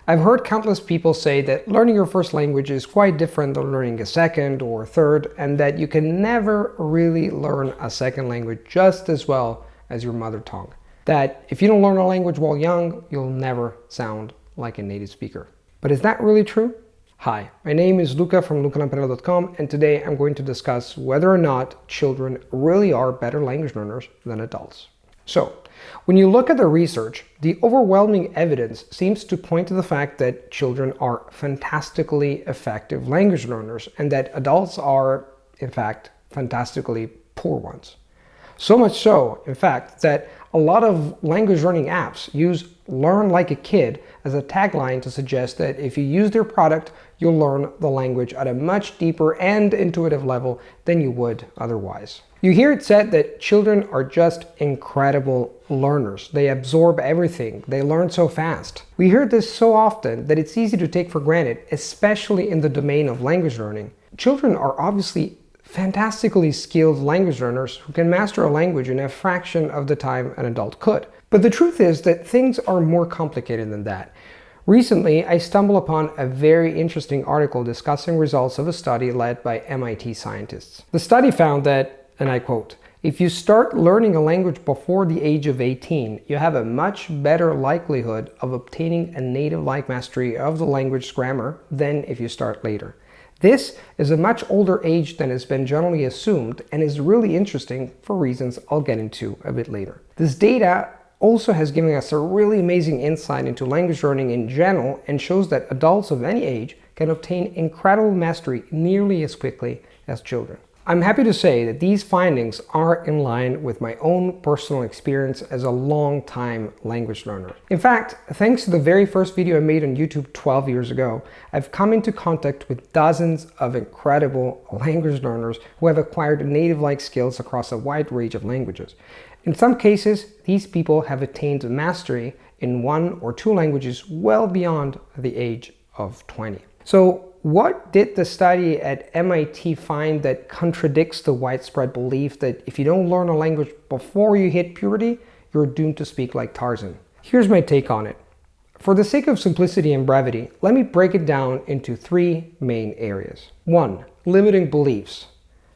I've heard countless people say that learning your first language is quite different than learning a second or third, and that you can never really learn a second language just as well as your mother tongue. That if you don't learn a language while young, you'll never sound like a native speaker. But is that really true? Hi, my name is Luca from Lampariello.com, and today I'm going to discuss whether or not children really are better language learners than adults. So, when you look at the research, the overwhelming evidence seems to point to the fact that children are fantastically effective language learners and that adults are, in fact, fantastically poor ones. So much so, in fact, that a lot of language learning apps use "learn like a kid" as a tagline to suggest that if you use their product, you'll learn the language at a much deeper and intuitive level than you would otherwise. You hear it said that children are just incredible learners. They absorb everything. They learn so fast. We hear this so often that it's easy to take for granted, especially in the domain of language learning. Children are obviously fantastically skilled language learners who can master a language in a fraction of the time an adult could. But the truth is that things are more complicated than that. Recently, I stumbled upon a very interesting article discussing results of a study led by MIT scientists. The study found that, and I quote, "If you start learning a language before the age of 18, you have a much better likelihood of obtaining a native-like mastery of the language's grammar than if you start later." This is a much older age than has been generally assumed and is really interesting for reasons I'll get into a bit later. This data also has given us a really amazing insight into language learning in general and shows that adults of any age can obtain incredible mastery nearly as quickly as children. I'm happy to say that these findings are in line with my own personal experience as a long-time language learner. In fact, thanks to the very first video I made on YouTube 12 years ago, I've come into contact with dozens of incredible language learners who have acquired native-like skills across a wide range of languages. In some cases, these people have attained mastery in one or two languages well beyond the age of 20. So, what did the study at MIT find that contradicts the widespread belief that if you don't learn a language before you hit puberty, you're doomed to speak like Tarzan? Here's my take on it. For the sake of simplicity and brevity, let me break it down into three main areas. 1. Limiting beliefs.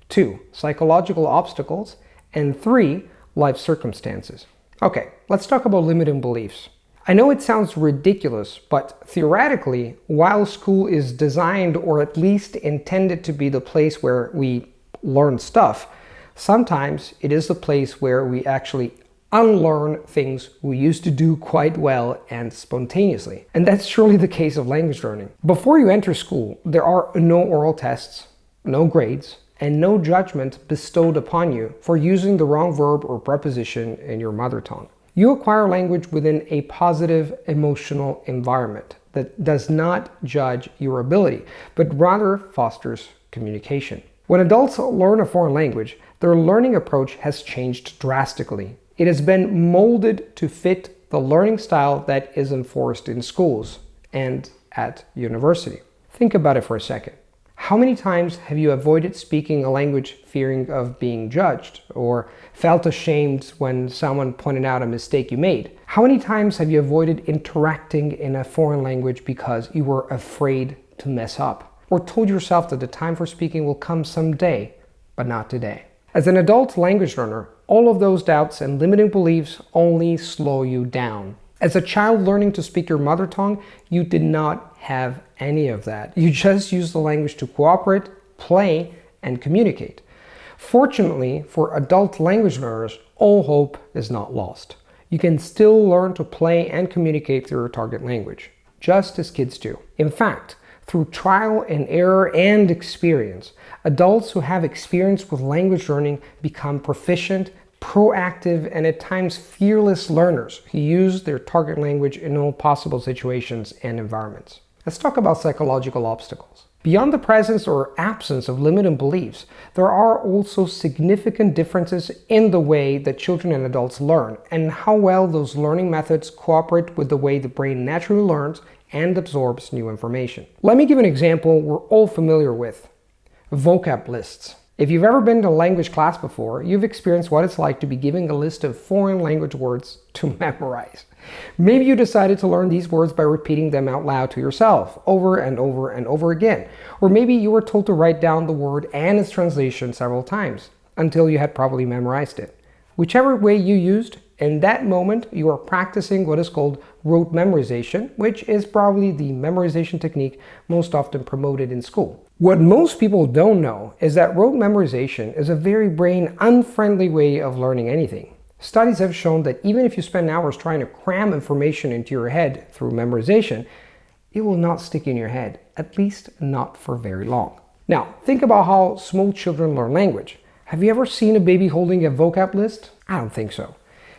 2. Psychological obstacles. And 3. Life circumstances. Okay, let's talk about limiting beliefs. I know it sounds ridiculous, but theoretically, while school is designed or at least intended to be the place where we learn stuff, sometimes it is the place where we actually unlearn things we used to do quite well and spontaneously. And that's surely the case of language learning. Before you enter school, there are no oral tests, no grades, and no judgment bestowed upon you for using the wrong verb or preposition in your mother tongue. You acquire language within a positive emotional environment that does not judge your ability, but rather fosters communication. When adults learn a foreign language, their learning approach has changed drastically. It has been molded to fit the learning style that is enforced in schools and at university. Think about it for a second. How many times have you avoided speaking a language fearing of being judged, or felt ashamed when someone pointed out a mistake you made? How many times have you avoided interacting in a foreign language because you were afraid to mess up, or told yourself that the time for speaking will come someday, but not today? As an adult language learner, all of those doubts and limiting beliefs only slow you down. As a child learning to speak your mother tongue, you did not have any of that. You just used the language to cooperate, play, and communicate. Fortunately, for adult language learners, all hope is not lost. You can still learn to play and communicate through your target language, just as kids do. In fact, through trial and error and experience, adults who have experience with language learning become proficient, proactive, and at times fearless learners who use their target language in all possible situations and environments. Let's talk about psychological obstacles. Beyond the presence or absence of limiting beliefs, there are also significant differences in the way that children and adults learn and how well those learning methods cooperate with the way the brain naturally learns and absorbs new information. Let me give an example we're all familiar with: vocab lists. If you've ever been to a language class before, you've experienced what it's like to be given a list of foreign language words to memorize. Maybe you decided to learn these words by repeating them out loud to yourself over and over and over again. Or maybe you were told to write down the word and its translation several times until you had probably memorized it. Whichever way you used, in that moment you are practicing what is called rote memorization, which is probably the memorization technique most often promoted in school. What most people don't know is that rote memorization is a very brain-unfriendly way of learning anything. Studies have shown that even if you spend hours trying to cram information into your head through memorization, it will not stick in your head, at least not for very long. Now, think about how small children learn language. Have you ever seen a baby holding a vocab list? I don't think so.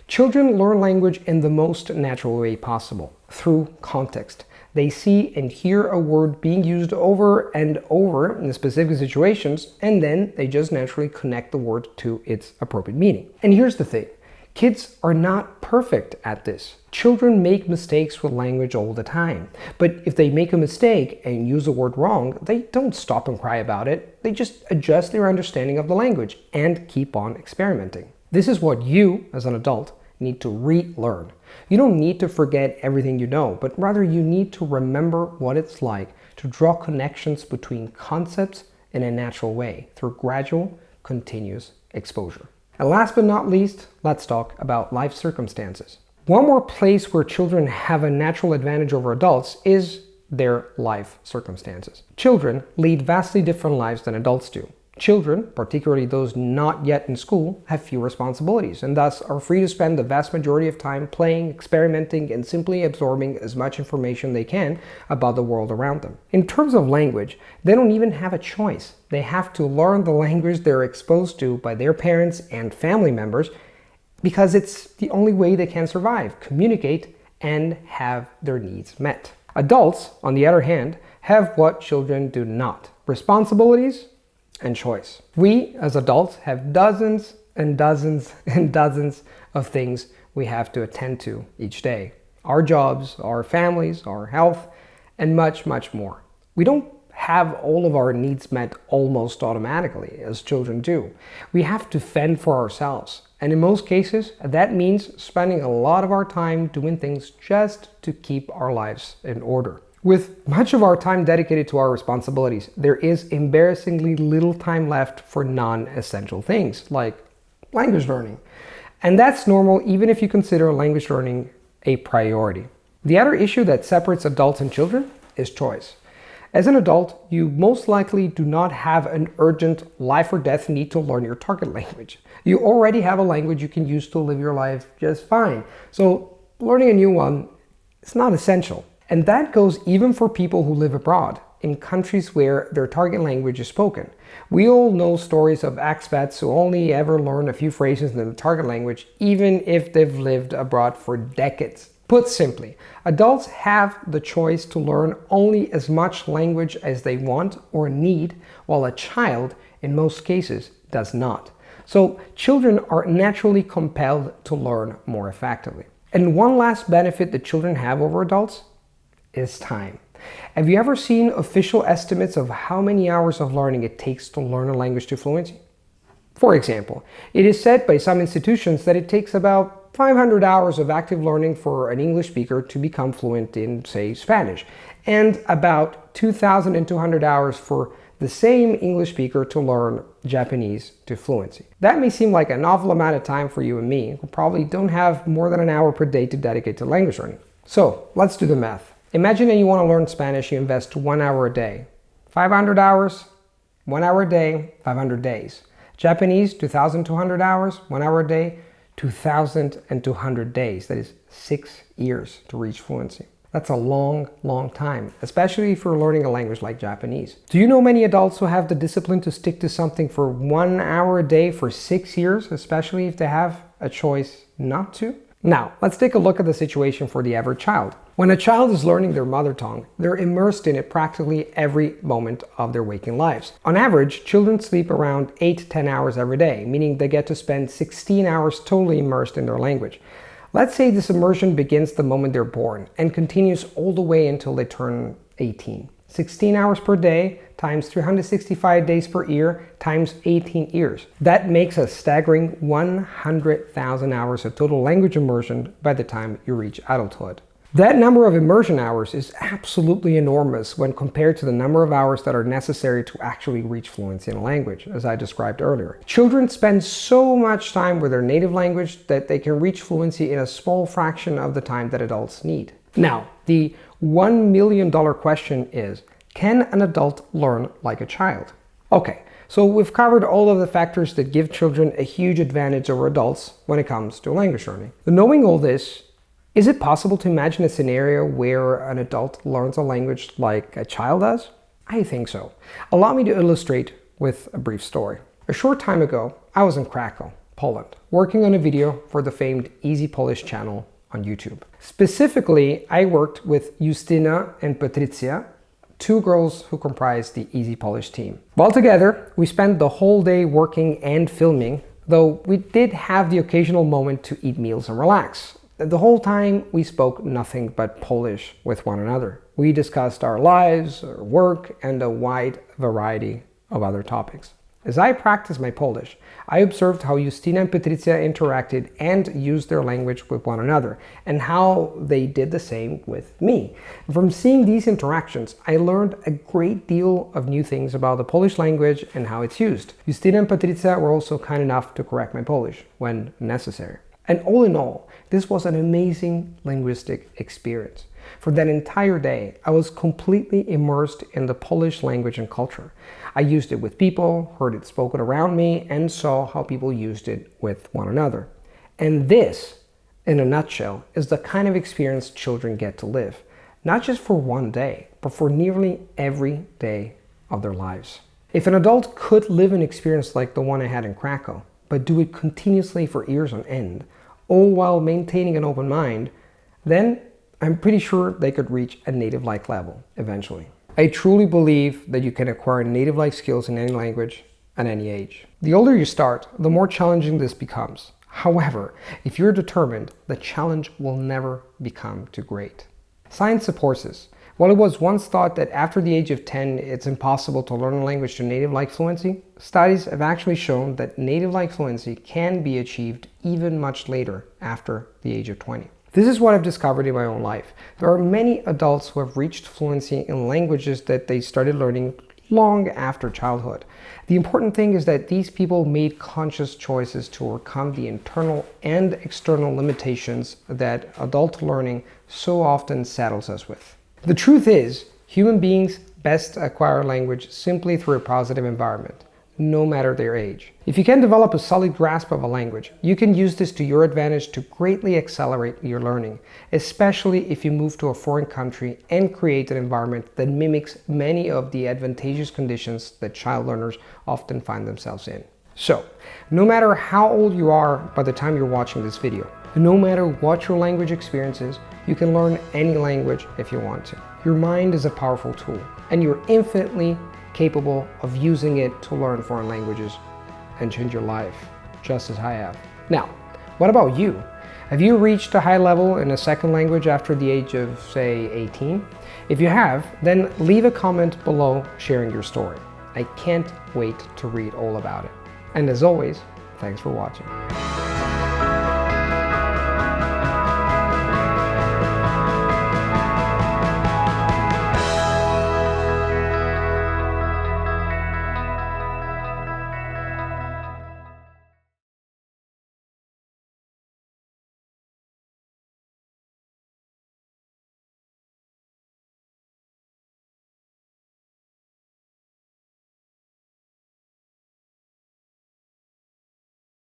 Children learn language in the most natural way possible, through context. They see and hear a word being used over and over in specific situations, and then they just naturally connect the word to its appropriate meaning. And here's the thing. Kids are not perfect at this. Children make mistakes with language all the time. But if they make a mistake and use a word wrong, they don't stop and cry about it. They just adjust their understanding of the language and keep on experimenting. This is what you, as an adult, need to relearn. You don't need to forget everything you know, but rather you need to remember what it's like to draw connections between concepts in a natural way through gradual, continuous exposure. And last but not least, let's talk about life circumstances. One more place where children have a natural advantage over adults is their life circumstances. Children lead vastly different lives than adults do. Children, particularly those not yet in school, have few responsibilities and thus are free to spend the vast majority of time playing, experimenting, and simply absorbing as much information they can about the world around them. In terms of language, they don't even have a choice. They have to learn the language they're exposed to by their parents and family members because it's the only way they can survive, communicate, and have their needs met. Adults, on the other hand, have what children do not: responsibilities and choice. We, as adults, have dozens and dozens and dozens of things we have to attend to each day. Our jobs, our families, our health, and much, much more. We don't have all of our needs met almost automatically, as children do. We have to fend for ourselves. And in most cases, that means spending a lot of our time doing things just to keep our lives in order. With much of our time dedicated to our responsibilities, there is embarrassingly little time left for non-essential things, like language learning. And that's normal even if you consider language learning a priority. The other issue that separates adults and children is choice. As an adult, you most likely do not have an urgent life or death need to learn your target language. You already have a language you can use to live your life just fine. So learning a new one is not essential. And that goes even for people who live abroad, in countries where their target language is spoken. We all know stories of expats who only ever learn a few phrases in the target language, even if they've lived abroad for decades. Put simply, adults have the choice to learn only as much language as they want or need, while a child, in most cases, does not. So children are naturally compelled to learn more effectively. And one last benefit that children have over adults is time. Have you ever seen official estimates of how many hours of learning it takes to learn a language to fluency? For example, it is said by some institutions that it takes about 500 hours of active learning for an English speaker to become fluent in, say, Spanish, and about 2,200 hours for the same English speaker to learn Japanese to fluency. That may seem like an awful amount of time for you and me, who probably don't have more than an hour per day to dedicate to language learning. So let's do the math. Imagine that you want to learn Spanish, you invest 1 hour a day. 500 hours, 1 hour a day, 500 days. Japanese, 2,200 hours, 1 hour a day, 2,200 days. That is 6 years to reach fluency. That's a long, long time, especially if you're learning a language like Japanese. Do you know many adults who have the discipline to stick to something for 1 hour a day for 6 years, especially if they have a choice not to? Now, let's take a look at the situation for the average child. When a child is learning their mother tongue, they're immersed in it practically every moment of their waking lives. On average, children sleep around 8-10 hours every day, meaning they get to spend 16 hours totally immersed in their language. Let's say this immersion begins the moment they're born and continues all the way until they turn 18. 16 hours per day times 365 days per year times 18 years. That makes a staggering 100,000 hours of total language immersion by the time you reach adulthood. That number of immersion hours is absolutely enormous when compared to the number of hours that are necessary to actually reach fluency in a language, as I described earlier. Children spend so much time with their native language that they can reach fluency in a small fraction of the time that adults need. Now, the $1 million question is, can an adult learn like a child? Okay, so we've covered all of the factors that give children a huge advantage over adults when it comes to language learning. Knowing all this, is it possible to imagine a scenario where an adult learns a language like a child does? I think so. Allow me to illustrate with a brief story. A short time ago, I was in Krakow, Poland, working on a video for the famed Easy Polish channel on YouTube. Specifically, I worked with Justyna and Patrycja, two girls who comprised the Easy Polish team. While together, we spent the whole day working and filming, though we did have the occasional moment to eat meals and relax. The whole time, we spoke nothing but Polish with one another. We discussed our lives, our work, and a wide variety of other topics. As I practiced my Polish, I observed how Justyna and Patrycja interacted and used their language with one another, and how they did the same with me. From seeing these interactions, I learned a great deal of new things about the Polish language and how it's used. Justyna and Patrycja were also kind enough to correct my Polish when necessary. And all in all, this was an amazing linguistic experience. For that entire day, I was completely immersed in the Polish language and culture. I used it with people, heard it spoken around me, and saw how people used it with one another. And this, in a nutshell, is the kind of experience children get to live, not just for one day, but for nearly every day of their lives. If an adult could live an experience like the one I had in Krakow, but do it continuously for years on end, all while maintaining an open mind, then I'm pretty sure they could reach a native-like level eventually. I truly believe that you can acquire native-like skills in any language at any age. The older you start, the more challenging this becomes. However, if you're determined, the challenge will never become too great. Science supports this. While it was once thought that after the age of 10 it's impossible to learn a language to native-like fluency, studies have actually shown that native-like fluency can be achieved even much later, after the age of 20. This is what I've discovered in my own life. There are many adults who have reached fluency in languages that they started learning long after childhood. The important thing is that these people made conscious choices to overcome the internal and external limitations that adult learning so often saddles us with. The truth is, human beings best acquire language simply through a positive environment, no matter their age. If you can develop a solid grasp of a language, you can use this to your advantage to greatly accelerate your learning, especially if you move to a foreign country and create an environment that mimics many of the advantageous conditions that child learners often find themselves in. So, no matter how old you are by the time you're watching this video, no matter what your language experience is, you can learn any language if you want to. Your mind is a powerful tool, and you're infinitely capable of using it to learn foreign languages and change your life, just as I have. Now, what about you? Have you reached a high level in a second language after the age of, say, 18? If you have, then leave a comment below sharing your story. I can't wait to read all about it. And as always, thanks for watching.